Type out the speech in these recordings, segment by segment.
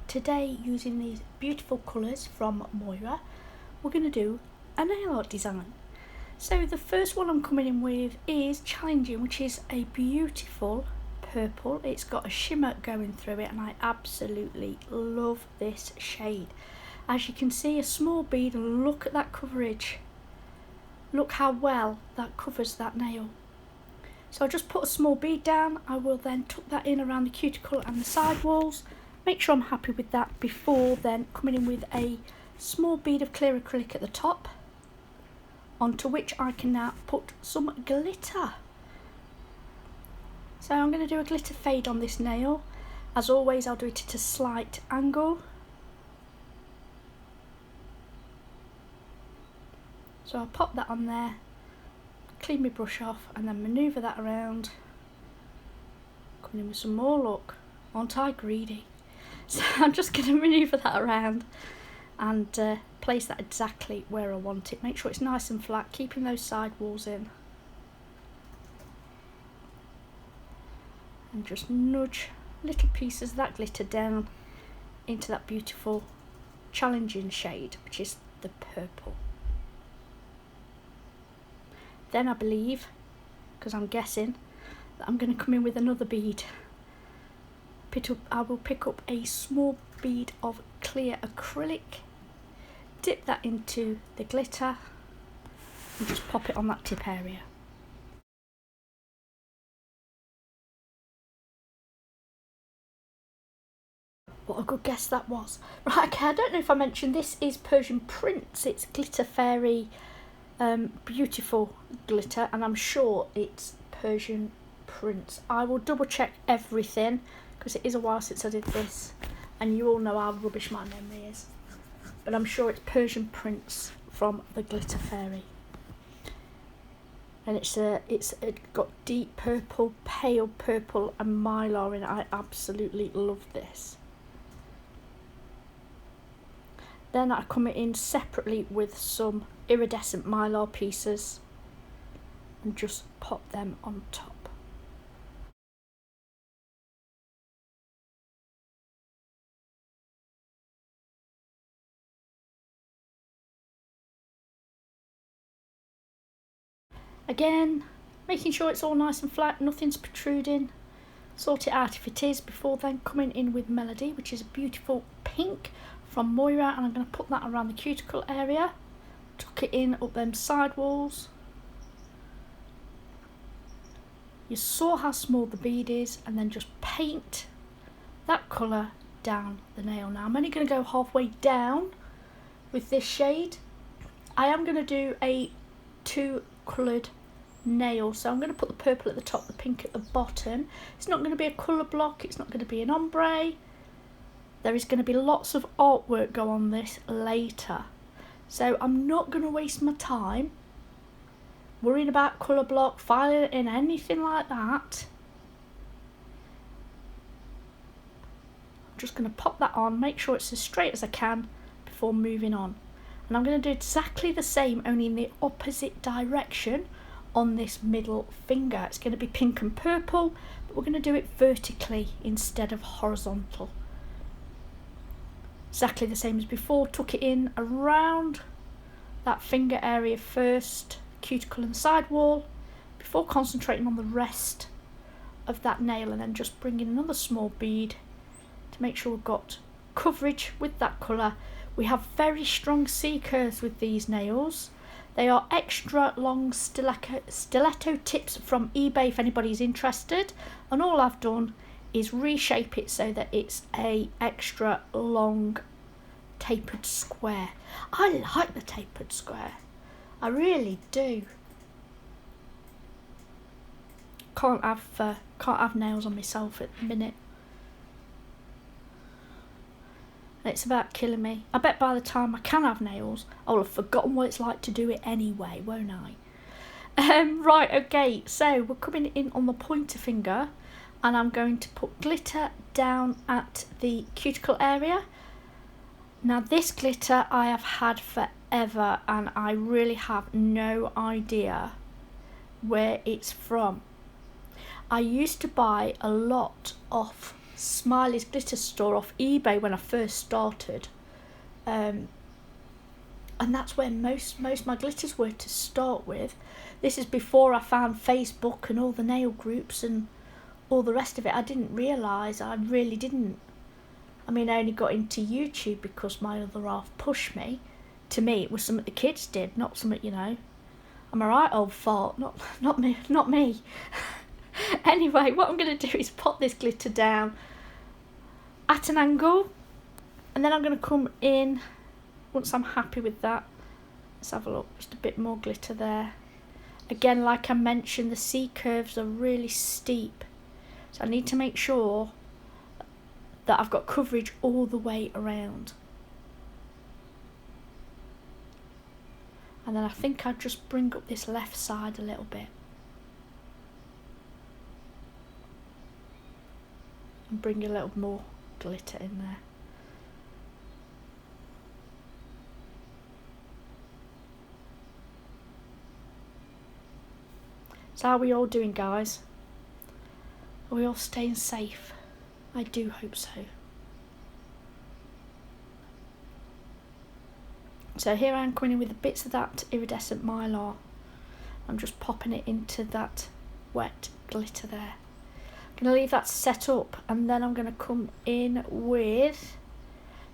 today, using these beautiful colours from Moyra, we're going to do a nail art design. So the first one I'm coming in with is challenging, which is a beautiful purple. It's got a shimmer going through it and I absolutely love this shade. As you can see, a small bead, and look at that coverage. Look how well that covers that nail. So I'll just put a small bead down. I will then tuck that in around the cuticle and the side walls. Make sure I'm happy with that before then coming in with a small bead of clear acrylic at the top, onto which I can now put some glitter. So I'm going to do a glitter fade on this nail. As always, I'll do it at a slight angle. So I'll pop that on there, clean my brush off, and then manoeuvre that around. Coming in with some more, look, aren't I greedy? So I'm just going to manoeuvre that around and place that exactly where I want it. Make sure it's nice and flat, keeping those side walls in. And just nudge little pieces of that glitter down into that beautiful challenging shade, which is the purple. Then I believe, because I'm guessing, that I'm going to come in with another bead. I will pick up a small bead of clear acrylic, dip that into the glitter and just pop it on that tip area. What a good guess that was. Right, okay, I don't know if I mentioned this is Persian Prince. It's glitter fairy, beautiful glitter, and I'm sure it's Persian Prince. I will double check everything because it is a while since I did this, and you all know how rubbish my memory is. But I'm sure it's Persian Prince from the Glitter Fairy. And it's got deep purple, pale purple and mylar in it. I absolutely love this. Then I come in separately with some iridescent mylar pieces and just pop them on top. Again, making sure it's all nice and flat, nothing's protruding. Sort it out if it is before then coming in with Melody, which is a beautiful pink from Moyra, and I'm going to put that around the cuticle area. Tuck it in up them side walls. You saw how small the bead is, and then just paint that colour down the nail. Now I'm only going to go halfway down with this shade. I am going to do a two coloured nail, so I'm going to put the purple at the top, the pink at the bottom. It's not going to be a colour block, it's not going to be an ombre. There is going to be lots of artwork go on this later, so I'm not going to waste my time worrying about colour block, filing it in, anything like that. I'm just going to pop that on, make sure it's as straight as I can before moving on. And I'm going to do exactly the same, only in the opposite direction on this middle finger. It's going to be pink and purple, but we're going to do it vertically instead of horizontal. Exactly the same as before. Tuck it in around that finger area first, cuticle and the side wall, before concentrating on the rest of that nail, and then just bring in another small bead to make sure we've got coverage with that colour. We have very strong C curves with these nails. They are extra long stiletto tips from eBay if anybody's interested, and all I've done is reshape it so that it's a extra long tapered square. I like the tapered square, I really do. Can't have nails on myself at the minute. It's about killing me. I bet by the time I can have nails, I'll have forgotten what it's like to do it anyway, won't I? Right, okay, so we're coming in on the pointer finger, and I'm going to put glitter down at the cuticle area. Now this glitter I have had forever, and I really have no idea where it's from. I used to buy a lot off Smiley's glitter store off eBay when I first started, and that's where most of my glitters were to start with. This is before I found Facebook and all the nail groups and all the rest of it. I didn't realise, I really didn't. I mean, I only got into YouTube because my other half pushed me. To me, it was something the kids did, not something, you know. I'm a right old fart, not me. Anyway, what I'm going to do is pop this glitter down at an angle, and then I'm going to come in once I'm happy with that. Let's have a look, just a bit more glitter there. Again, like I mentioned, the C curves are really steep, so I need to make sure that I've got coverage all the way around. And then I think I'd just bring up this left side a little bit. And bring a little more glitter in there. So how are we all doing, guys? Are we all staying safe? I do hope so. So here I am coming in with the bits of that iridescent mylar. I'm just popping it into that wet glitter there. I'm going to leave that set up, and then I'm going to come in with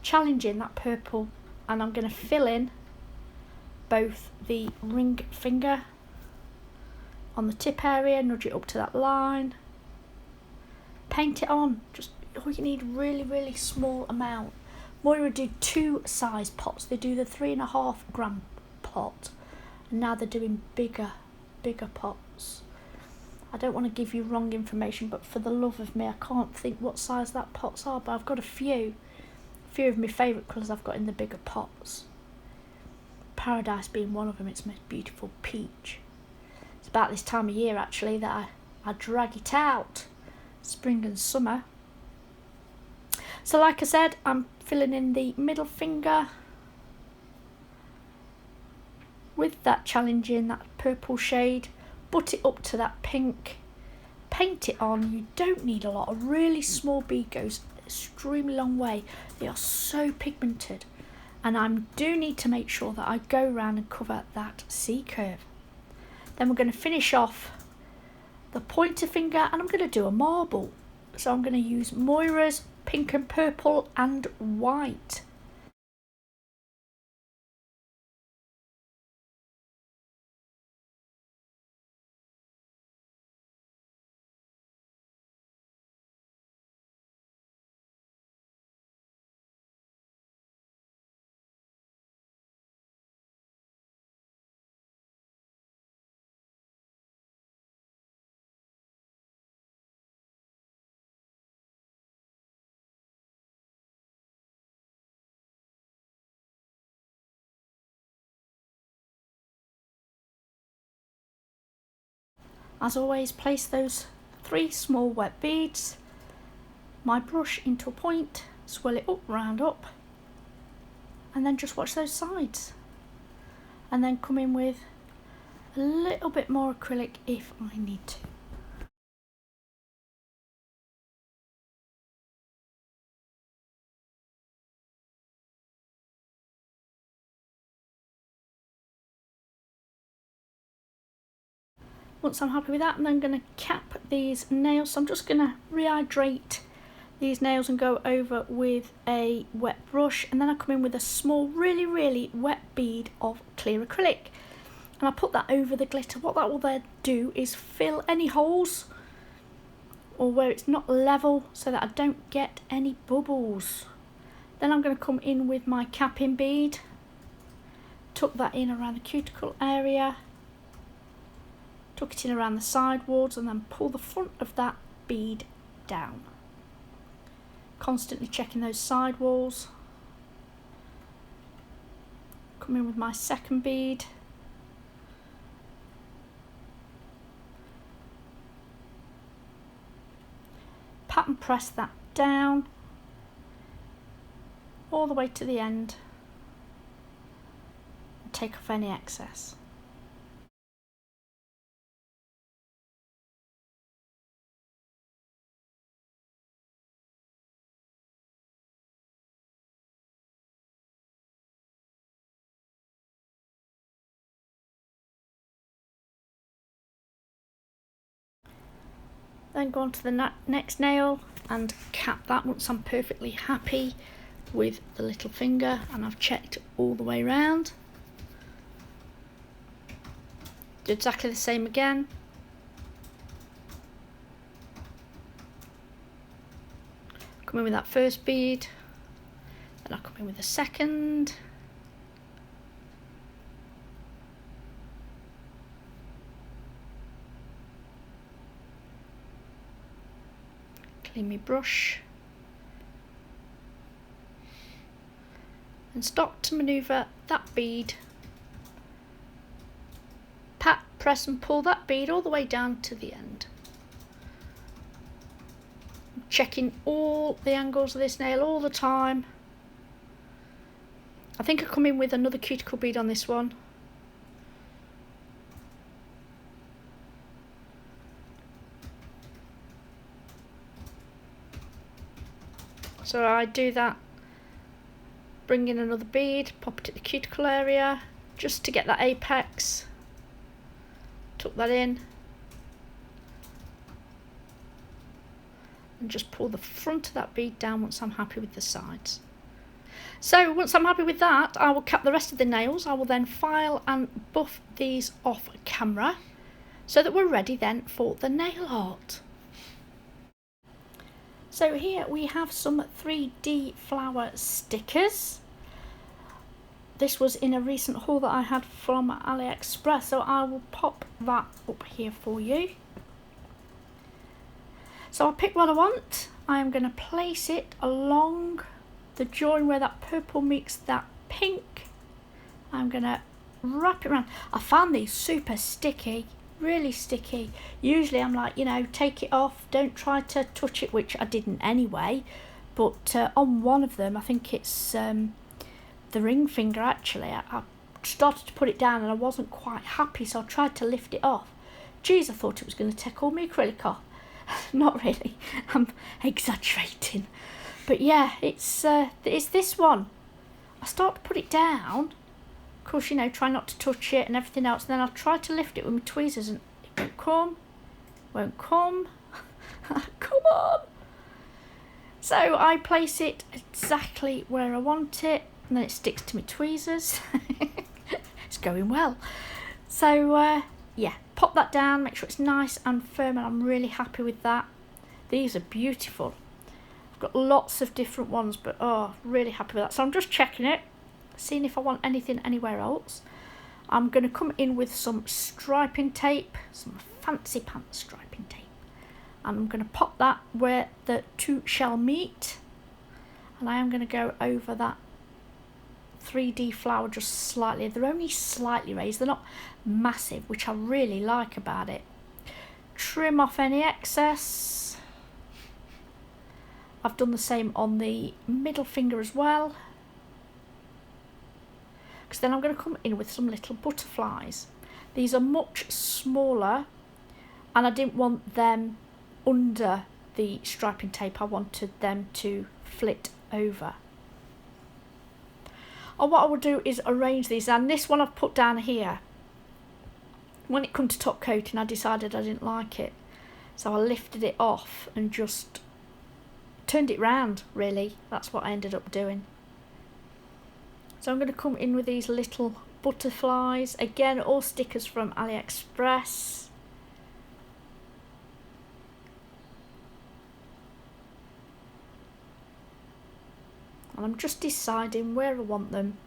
challenging that purple, and I'm going to fill in both the ring finger on the tip area, nudge it up to that line, paint it on. Just all you need, really small amount. Moyra do 2 size pots. They do the 3.5 gram pot, and now they're doing bigger pots. I don't want to give you wrong information, but for the love of me, I can't think what size that pots are, but I've got a few of my favourite colours I've got in the bigger pots. Paradise being one of them. It's my beautiful peach. It's about this time of year actually that I drag it out, spring and summer. So like I said, I'm filling in the middle finger with that challenging, that purple shade, butt it up to that pink, paint it on. You don't need a lot. A really small bead goes an extremely long way. They are so pigmented, and I do need to make sure that I go around and cover that C curve. Then we're going to finish off the pointer finger, and I'm going to do a marble. So I'm going to use Moyra's pink and purple and white. As always, place those 3 small wet beads, my brush into a point, swirl it up, round up, and then just watch those sides. And then come in with a little bit more acrylic if I need to. Once I'm happy with that, I'm then going to cap these nails. So I'm just going to rehydrate these nails and go over with a wet brush, and then I come in with a small, really wet bead of clear acrylic, and I put that over the glitter. What that will then do is fill any holes or where it's not level, so that I don't get any bubbles. Then I'm going to come in with my capping bead, tuck that in around the cuticle area, tuck it in around the sideboards, and then pull the front of that bead down. Constantly checking those sidewalls. Come in with my second bead. Pat and press that down all the way to the end and take off any excess. Then go on to the next nail and cap that once I'm perfectly happy with the little finger and I've checked all the way around. Do exactly the same again. Come in with that first bead, then I'll come in with the second. Clean my brush. And start to manoeuvre that bead. Pat, press and pull that bead all the way down to the end. Checking all the angles of this nail all the time. I think I'll come in with another cuticle bead on this one. So I do that, bring in another bead, pop it at the cuticle area, just to get that apex. Tuck that in. And just pull the front of that bead down once I'm happy with the sides. So once I'm happy with that, I will cap the rest of the nails. I will then file and buff these off camera so that we're ready then for the nail art. So here we have some 3D flower stickers. This was in a recent haul that I had from AliExpress, so I will pop that up here for you. So I'll pick what I want. I am going to place it along the join where that purple meets that pink. I'm going to wrap it around. I found these super sticky, really sticky. Usually I'm like, you know, take it off, don't try to touch it, which I didn't anyway. But on one of them, I think it's the ring finger actually, I started to put it down and I wasn't quite happy, so I tried to lift it off. Geez, I thought it was going to take all my acrylic off. Not really, I'm exaggerating. But yeah, it's this one. I start to put it down, of course, you know, try not to touch it and everything else, and then I'll try to lift it with my tweezers and it won't come. Come on. So I place it exactly where I want it, and then it sticks to my tweezers. It's going well. So yeah, pop that down, make sure it's nice and firm, and I'm really happy with that. These are beautiful. I've got lots of different ones, but oh, really happy with that. So I'm just checking it, seeing if I want anything anywhere else. I'm going to come in with some striping tape, some fancy pants striping tape. And I'm going to pop that where the two shall meet. And I am going to go over that 3D flower just slightly. They're only slightly raised, they're not massive, which I really like about it. Trim off any excess. I've done the same on the middle finger as well, because then I'm going to come in with some little butterflies. These are much smaller and I didn't want them under the striping tape, I wanted them to flit over. And what I will do is arrange these, and this one I've put down here. When it comes to top coating, I decided I didn't like it, so I lifted it off and just turned it round, really. That's what I ended up doing. So I'm going to come in with these little butterflies, again all stickers from AliExpress. And I'm just deciding where I want them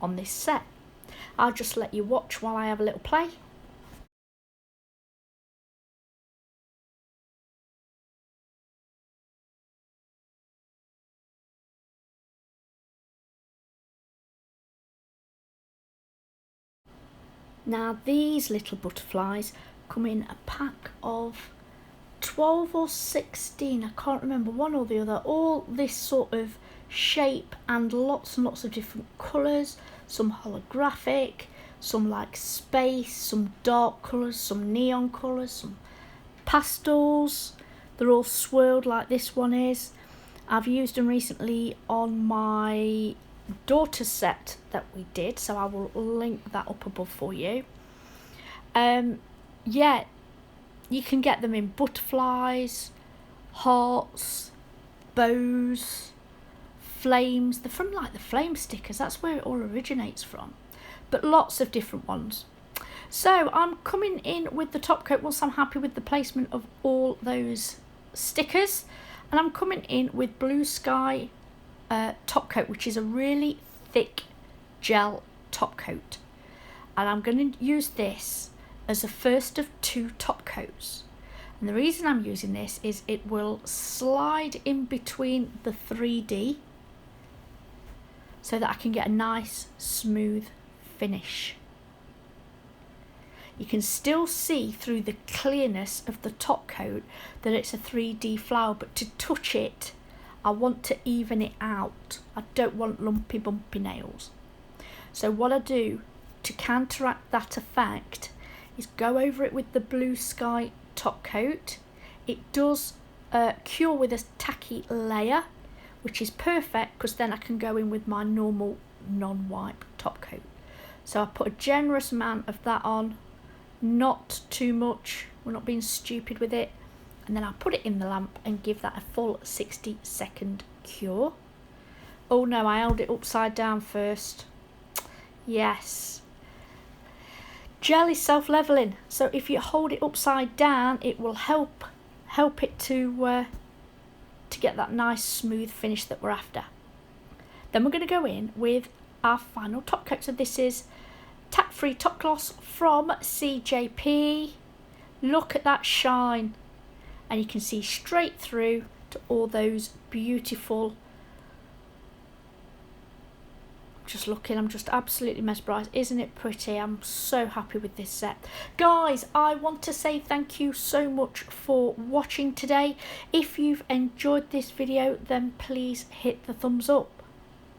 on this set. I'll just let you watch while I have a little play. Now these little butterflies come in a pack of 12 or 16, I can't remember, one or the other, all this sort of shape and lots of different colours, some holographic, some like space, some dark colours, some neon colours, some pastels. They're all swirled like this one is. I've used them recently on my daughter's set that we did, so I will link that up above for you. Yeah, You can get them in butterflies, hearts, bows, flames. They're from like the flame stickers, that's where it all originates from, but lots of different ones. So I'm coming in with the top coat once I'm happy with the placement of all those stickers, and I'm coming in with Blue Sky top coat, which is a really thick gel top coat, and I'm going to use this as a first of 2 top coats. And the reason I'm using this is it will slide in between the 3D so that I can get a nice smooth finish. You can still see through the clearness of the top coat that it's a 3D flower, but to touch it, I want to even it out. I don't want lumpy bumpy nails. So what I do to counteract that effect is go over it with the Blue Sky top coat. It does cure with a tacky layer, which is perfect because then I can go in with my normal non-wipe top coat. So I put a generous amount of that on, not too much, we're not being stupid with it, and then I'll put it in the lamp and give that a full 60-second cure. Oh no, I held it upside down first. Yes. Gel is self-leveling, so if you hold it upside down, it will help it to get that nice smooth finish that we're after. Then we're going to go in with our final top coat. So this is tack-free top gloss from CJP. Look at that shine, and you can see straight through to all those beautiful. Just looking, I'm just absolutely mesmerised. Isn't it pretty? I'm so happy with this set. Guys, I want to say thank you so much for watching today. If you've enjoyed this video, then please hit the thumbs up.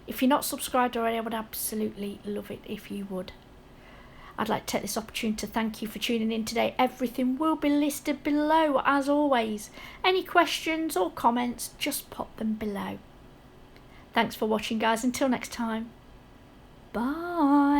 If you're not subscribed already, I would absolutely love it if you would. I'd like to take this opportunity to thank you for tuning in today. Everything will be listed below as always. Any questions or comments, just pop them below. Thanks for watching, guys. Until next time. Bye.